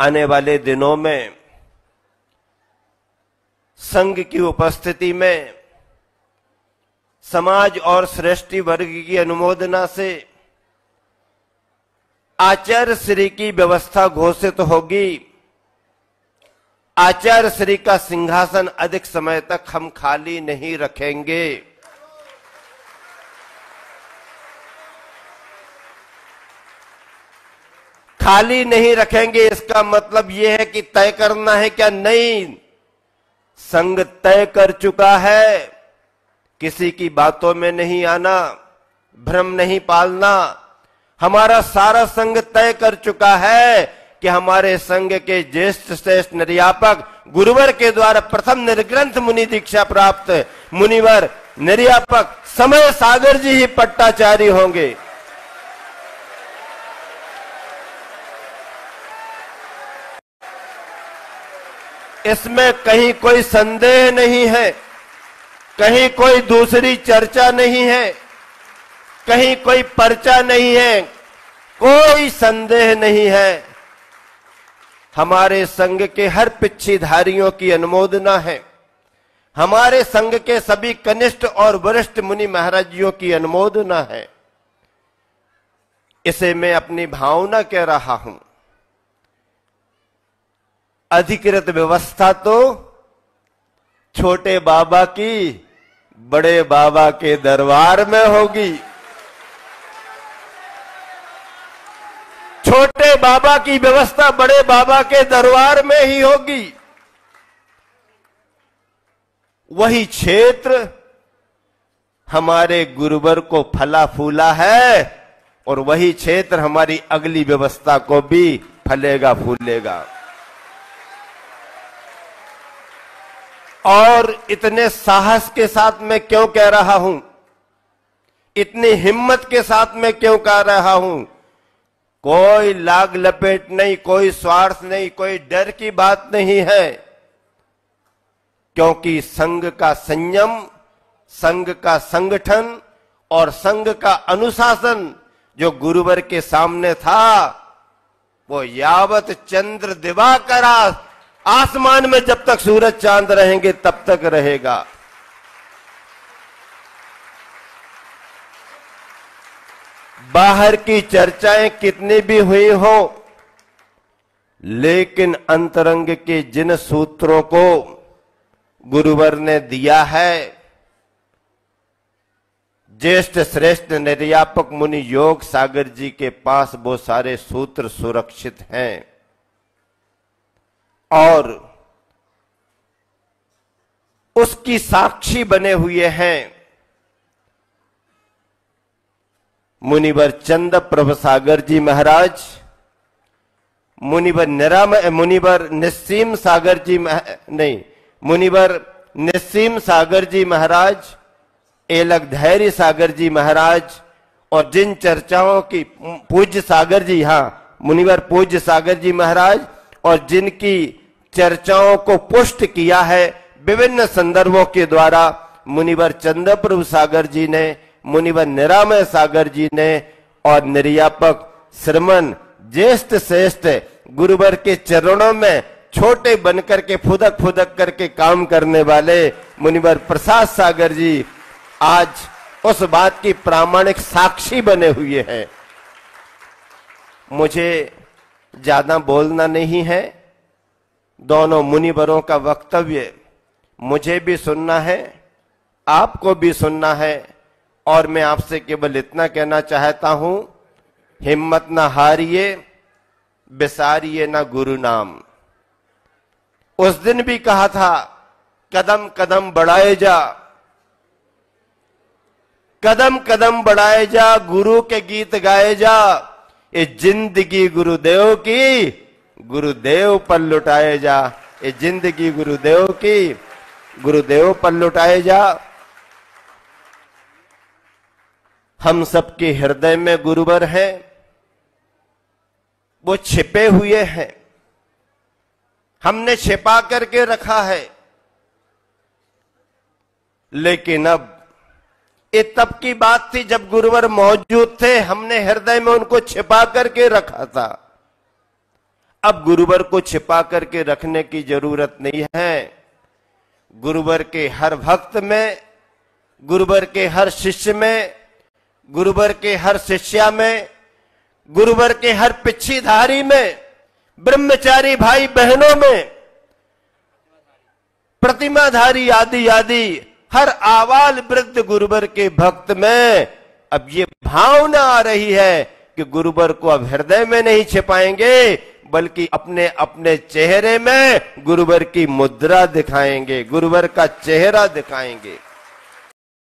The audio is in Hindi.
आने वाले दिनों में संघ की उपस्थिति में समाज और सृष्टि वर्ग की अनुमोदना से आचार्य श्री की व्यवस्था घोषित होगी। आचार्य श्री का सिंहासन अधिक समय तक हम खाली नहीं रखेंगे। खाली नहीं रखेंगे इसका मतलब यह है कि तय करना है क्या? नहीं, संघ तय कर चुका है। किसी की बातों में नहीं आना, भ्रम नहीं पालना। हमारा सारा संघ तय कर चुका है कि हमारे संघ के ज्येष्ठ श्रेष्ठ निर्यापक गुरुवर के द्वारा प्रथम निर्ग्रंथ मुनि दीक्षा प्राप्त मुनिवर निर्यापक समय सागर जी ही पट्टाचार्य होंगे। इसमें कहीं कोई संदेह नहीं है, कहीं कोई दूसरी चर्चा नहीं है, कहीं कोई पर्चा नहीं है, कोई संदेह नहीं है। हमारे संघ के हर पिच्छीधारियों की अनुमोदना है। हमारे संघ के सभी कनिष्ठ और वरिष्ठ मुनि महाराजियों की अनुमोदना है। इसे मैं अपनी भावना कह रहा हूं। अधिकृत व्यवस्था तो छोटे बाबा की बड़े बाबा के दरबार में होगी। छोटे बाबा की व्यवस्था बड़े बाबा के दरबार में ही होगी। वही क्षेत्र हमारे गुरुवर को फला फूला है और वही क्षेत्र हमारी अगली व्यवस्था को भी फलेगा फूलेगा। और इतने साहस के साथ मैं क्यों कह रहा हूं, इतनी हिम्मत के साथ मैं क्यों कह रहा हूं? कोई लाग लपेट नहीं, कोई स्वार्थ नहीं, कोई डर की बात नहीं है। क्योंकि संघ का संयम, संघ का संगठन और संघ का अनुशासन जो गुरुवर के सामने था, वो यावत चंद्र दिवाकर आसमान में जब तक सूरज चांद रहेंगे तब तक रहेगा। बाहर की चर्चाएं कितनी भी हुई हो, लेकिन अंतरंग के जिन सूत्रों को गुरुवर ने दिया है, ज्येष्ठ श्रेष्ठ निर्यापक मुनि योग सागर जी के पास वो सारे सूत्र सुरक्षित हैं और उसकी साक्षी बने हुए हैं मुनिवर चंद प्रभ सागर जी महाराज, मुनिवर निस्सीम सागर जी मुनिवर निस्सीम सागर जी महाराज, एलक धैर्य सागर जी महाराज और जिन चर्चाओं की पूज्य सागर जी, मुनिवर पूज्य सागर जी महाराज और जिनकी चर्चाओं को पुष्ट किया है विभिन्न संदर्भों के द्वारा मुनिवर चंद्रप्रभु सागर जी ने, मुनिवर निरामय सागर जी ने और निर्यापक श्रमण ज्येष्ठ श्रेष्ठ गुरुवर के चरणों में छोटे बनकर के फुदक फुदक करके काम करने वाले मुनिवर प्रसाद सागर जी आज उस बात की प्रामाणिक साक्षी बने हुए हैं। मुझे ज्यादा बोलना नहीं है, दोनों मुनिवरों का वक्तव्य मुझे भी सुनना है, आपको भी सुनना है और मैं आपसे केवल इतना कहना चाहता हूं, हिम्मत ना हारिए, बिसारिए ना गुरु नाम। उस दिन भी कहा था कदम कदम बढ़ाए जा, कदम कदम बढ़ाए जा, गुरु के गीत गाए जा, ये जिंदगी गुरुदेव की गुरुदेव पर लुटाए जा, ये जिंदगी गुरुदेव की गुरुदेव पर लुटाए जा। हम सबके हृदय में गुरुवर हैं, वो छिपे हुए हैं, हमने छिपा करके रखा है। लेकिन अब ये तब की बात थी जब गुरुवर मौजूद थे, हमने हृदय में उनको छिपा करके रखा था। अब गुरुवर को छिपा करके रखने की जरूरत नहीं है। गुरुवर के हर भक्त में, गुरुवर के हर शिष्य में, गुरुवर के हर शिष्या में, गुरुवर के हर पिच्छीधारी में, ब्रह्मचारी भाई बहनों में, प्रतिमाधारी आदि आदि हर आवाल वृद्ध गुरुवर के भक्त में अब ये भावना आ रही है कि गुरुवर को अब हृदय में नहीं छिपाएंगे, बल्कि अपने अपने चेहरे में गुरुवर की मुद्रा दिखाएंगे, गुरुवर का चेहरा दिखाएंगे।